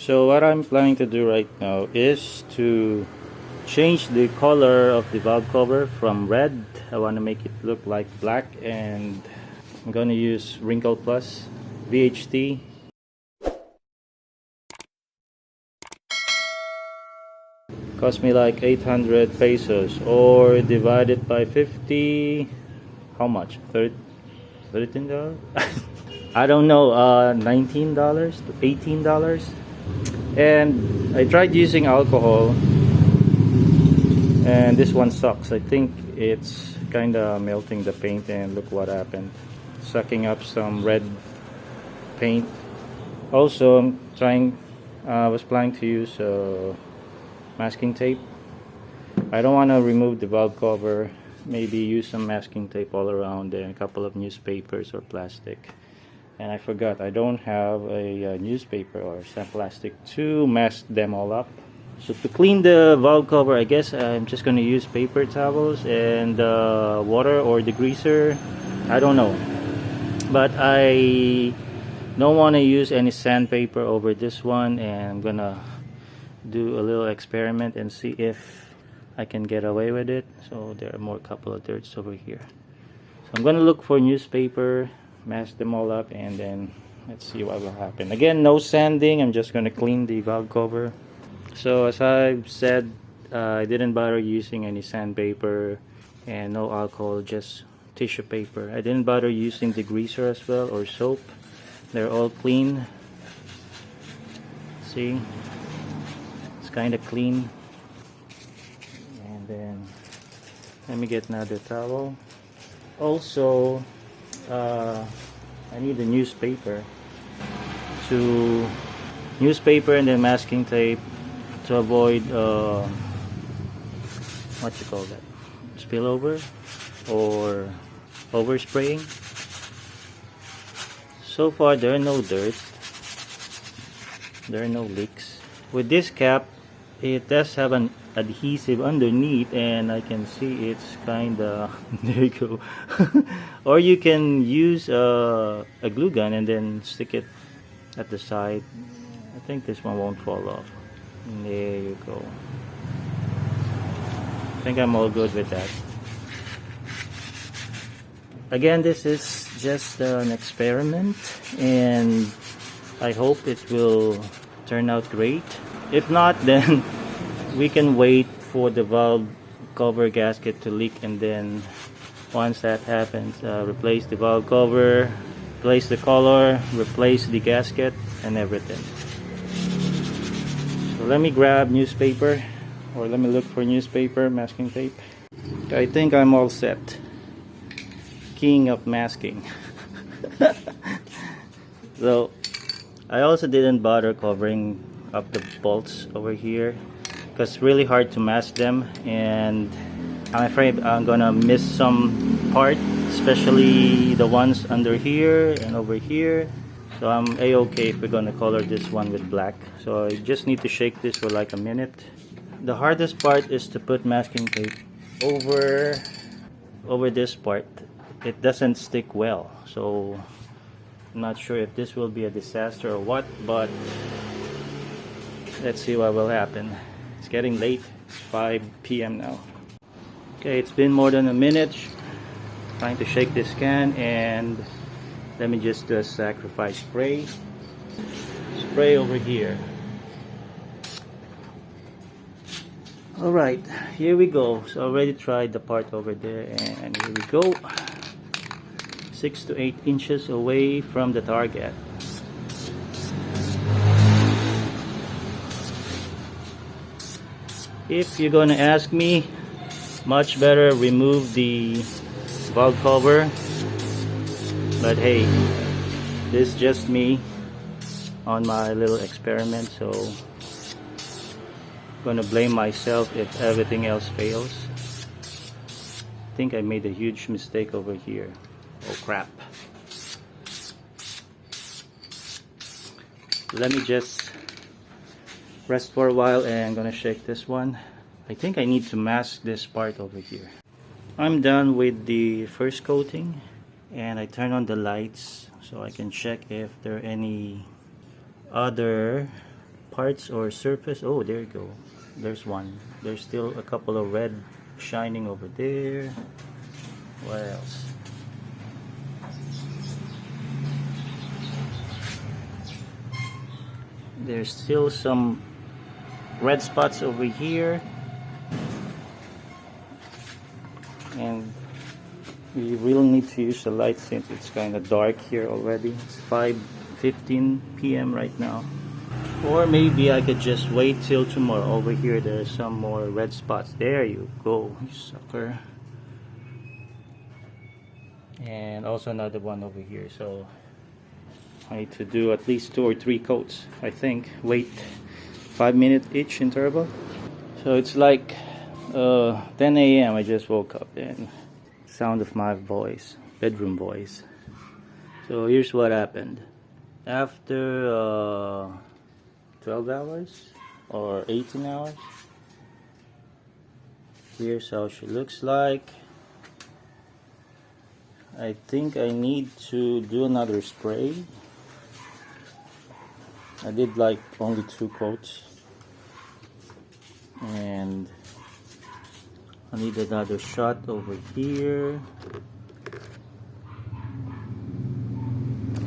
So what I'm planning to do right now is to change the color of the valve cover from red. I want to make it look like black, and I'm going to use Wrinkle Plus VHT. Cost me like 800 pesos, or divided by 50, how much? $13? I don't know, $19 to $18. And I tried using alcohol, and this one sucks. I think it's kinda melting the paint, and look what happened, sucking up some red paint. Also, I was planning to use masking tape. I don't want to remove the valve cover. Maybe use some masking tape all around and a couple of newspapers or plastic. And I forgot, I don't have a newspaper or some plastic to mask them all up. So to clean the valve cover, I guess I'm just going to use paper towels and water or degreaser. I don't know. But I don't want to use any sandpaper over this one, and I'm going to do a little experiment and see if I can get away with it. So there are more couple of dirts over here. So I'm going to look for newspaper, mask them all up, and then let's see what will happen. Again, no sanding. I'm just going to clean the valve cover. So as I've said, I didn't bother using any sandpaper and no alcohol, just tissue paper. I didn't bother using degreaser as well or soap. They're all clean. See, it's kind of clean. And then let me get another towel. Also, I need a newspaper and then masking tape to avoid what you call that, spillover or overspraying. So far there are no dirt, there are no leaks. With this cap, it does have an adhesive underneath, and I can see it's kinda there you go. Or you can use a glue gun and then stick it at the side. I think this one won't fall off. There you go. I think I'm all good with that. Again, this is just an experiment, and I hope it will turn out great. If not, then we can wait for the valve cover gasket to leak, and then once that happens, replace the valve cover, replace the color, replace the gasket and everything. So let me grab newspaper, or let me look for newspaper, masking tape. I think I'm all set. King of masking. So I also didn't bother covering up the bolts over here because it's really hard to mask them, and I'm afraid I'm gonna miss some part, especially the ones under here and over here. So I'm a-okay if we're gonna color this one with black. So I just need to shake this for like a minute. The hardest part is to put masking tape over this part. It doesn't stick well, so I'm not sure if this will be a disaster or what, but let's see what will happen. It's getting late. It's 5 p.m. now. Okay, it's been more than a minute trying to shake this can, and let me just do a sacrifice spray over here. Alright, here we go. So I already tried the part over there, and here we go. 6 to 8 inches away from the target. If you're gonna ask me, much better remove the valve cover, but hey, this is just me on my little experiment, so I'm gonna blame myself if everything else fails. I think I made a huge mistake over here. Oh crap. Let me just rest for a while, and I'm gonna shake this one. I think I need to mask this part over here. I'm done with the first coating, and I turn on the lights so I can check if there are any other parts or surface. Oh, there you go. There's one. There's still a couple of red shining over there. What else? There's still some red spots over here, and we really need to use the light since it's kind of dark here already. It's 5:15 p.m. right now. Or maybe I could just wait till tomorrow. Over here there's some more red spots. There you go, you sucker. And also another one over here. So I need to do at least 2 or 3 coats, I think. Wait 5 minutes each interval. So it's like 10 a.m. I just woke up, and sound of my voice, bedroom voice. So here's what happened. After 12 hours or 18 hours, here's how she looks like. I think I need to do another spray. I did like only 2 coats, and I need another shot over here,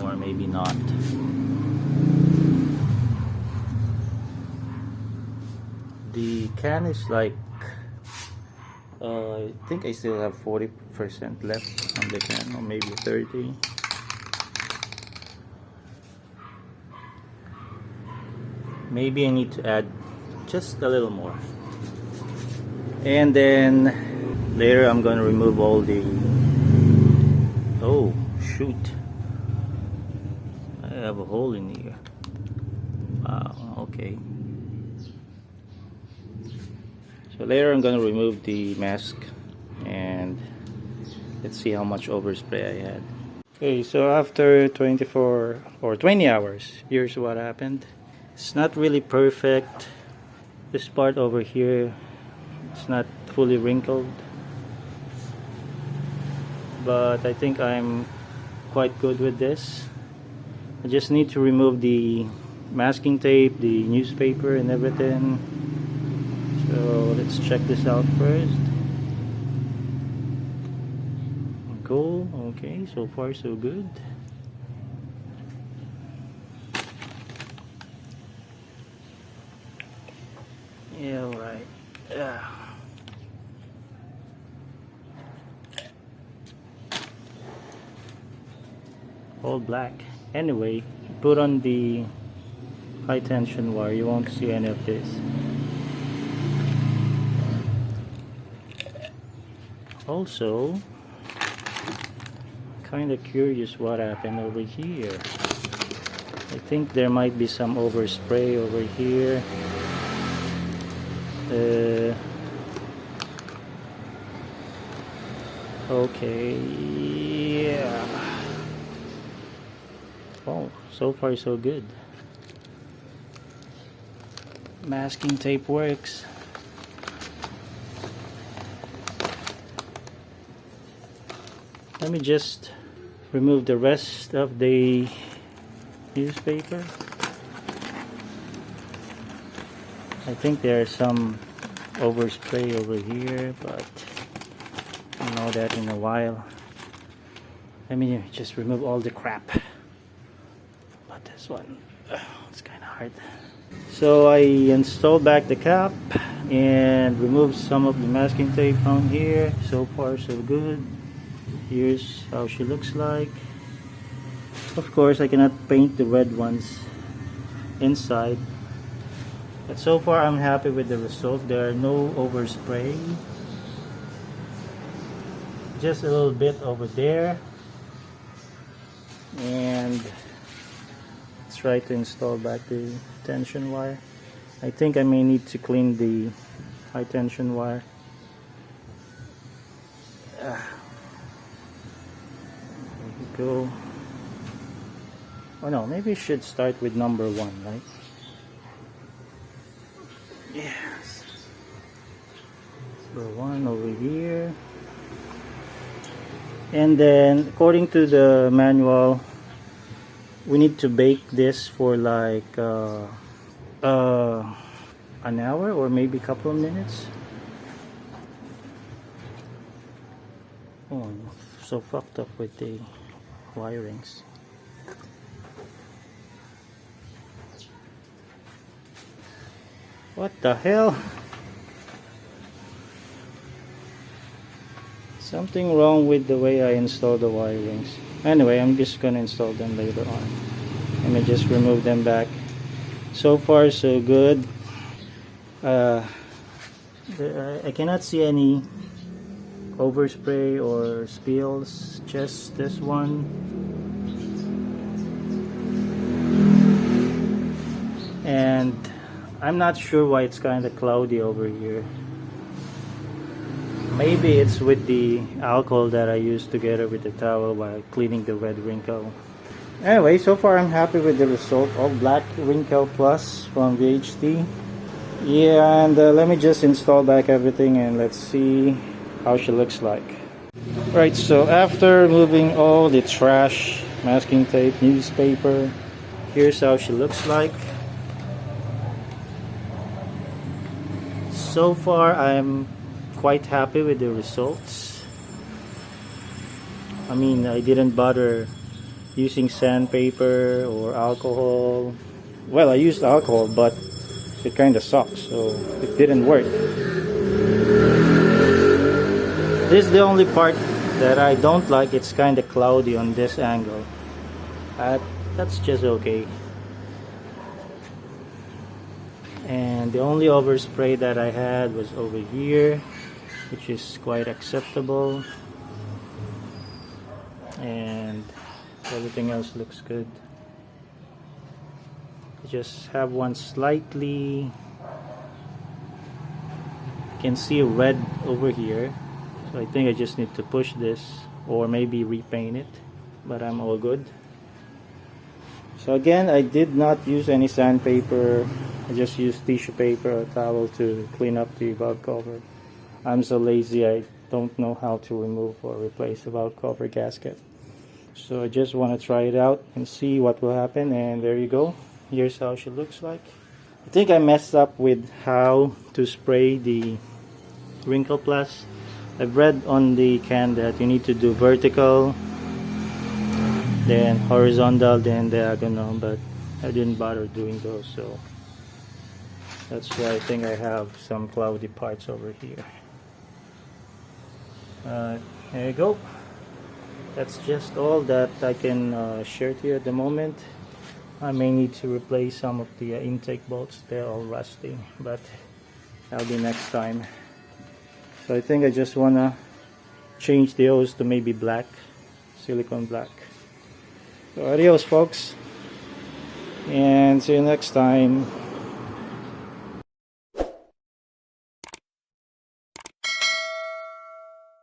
or maybe not. The can is like I think I still have 40% left on the can, or maybe 30. Maybe I need to add just a little more. And then later I'm gonna remove all the... Oh shoot, I have a hole in here. Wow, okay. So later I'm gonna remove the mask, and let's see how much overspray I had. Okay, so after 24 or 20 hours, here's what happened. It's not really perfect. This part over here, it's not fully wrinkled, but I think I'm quite good with this. I just need to remove the masking tape, the newspaper and everything. So let's check this out first. Cool. Okay, so far so good. Yeah, right. Yeah. All black. Anyway, put on the high tension wire, you won't see any of this. Also, kind of curious what happened over here. I think there might be some overspray over here. Okay, yeah. Oh, so far so good. Masking tape works. Let me just remove the rest of the newspaper. I think there's some overspray over here, but I'll know that in a while. Let me just remove all the crap. But this one, it's kind of hard. So I installed back the cap and removed some of the masking tape on here. So far so good. Here's how she looks like. Of course I cannot paint the red ones inside, but so far I'm happy with the result. There are no overspray, just a little bit over there. And let's try to install back the tension wire. I think I may need to clean the high tension wire. There we go. Oh no, maybe I should start with number 1, right? Yes. Number 1 over here. And then according to the manual, we need to bake this for like an hour or maybe a couple of minutes. Oh, I'm so fucked up with the wirings. What the hell? Something wrong with the way I install the wirings. Anyway, I'm just gonna install them later on. Let me just remove them back. So far so good. I cannot see any overspray or spills, just this one. And I'm not sure why it's kind of cloudy over here. Maybe it's with the alcohol that I used together with the towel while cleaning the red wrinkle. Anyway, so far I'm happy with the result. All black wrinkle plus from VHT. Yeah, and let me just install back everything and let's see how she looks like. Right, so after removing all the trash, masking tape, newspaper, here's how she looks like. So far I'm quite happy with the results. I mean, I didn't bother using sandpaper or alcohol. Well, I used alcohol, but it kind of sucks, so it didn't work. This is the only part that I don't like. It's kind of cloudy on this angle. That's just okay. And the only overspray that I had was over here, which is quite acceptable, and everything else looks good. I just have one slightly, you can see red over here, so I think I just need to push this or maybe repaint it, but I'm all good. So again, I did not use any sandpaper. I just used tissue paper or towel to clean up the valve cover. I'm so lazy, I don't know how to remove or replace the valve cover gasket. So I just want to try it out and see what will happen, and there you go. Here's how she looks like. I think I messed up with how to spray the Wrinkle Plus. I've read on the can that you need to do vertical, then horizontal, then diagonal, but I didn't bother doing those, so that's why I think I have some cloudy parts over here. There you go. That's just all that I can share to you at the moment. I may need to replace some of the intake bolts. They're all rusty, but that'll be next time. So I think I just wanna change the hose to maybe black, silicone black. So adios folks, and see you next time.